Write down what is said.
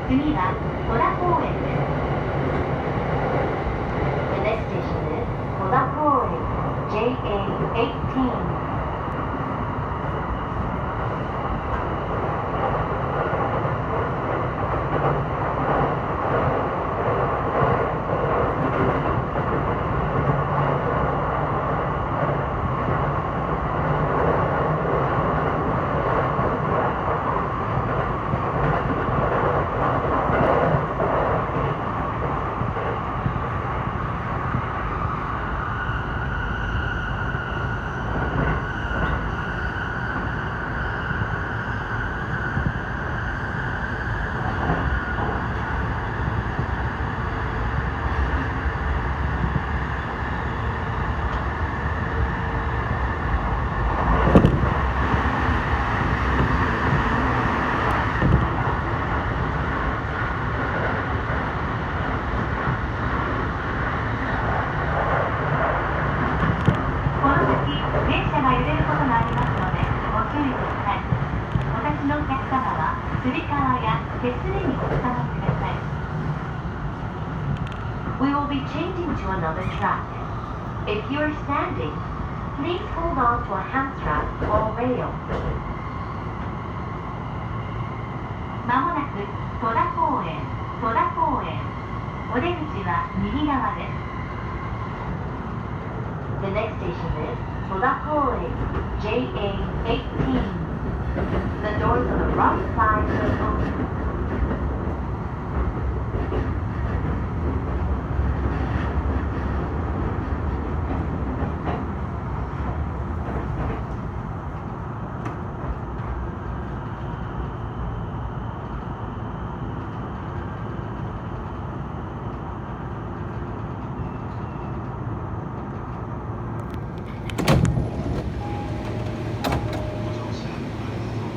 次は戸田公園です。The next station is 戸田公園 JA18. We will be changing to another track. If you are standing, please hold on to a handstrap or rail. まもなく戸田公園、戸田公園。お出口は右側です。The next station is 戸田公園 JA18. The doors on the right side will open.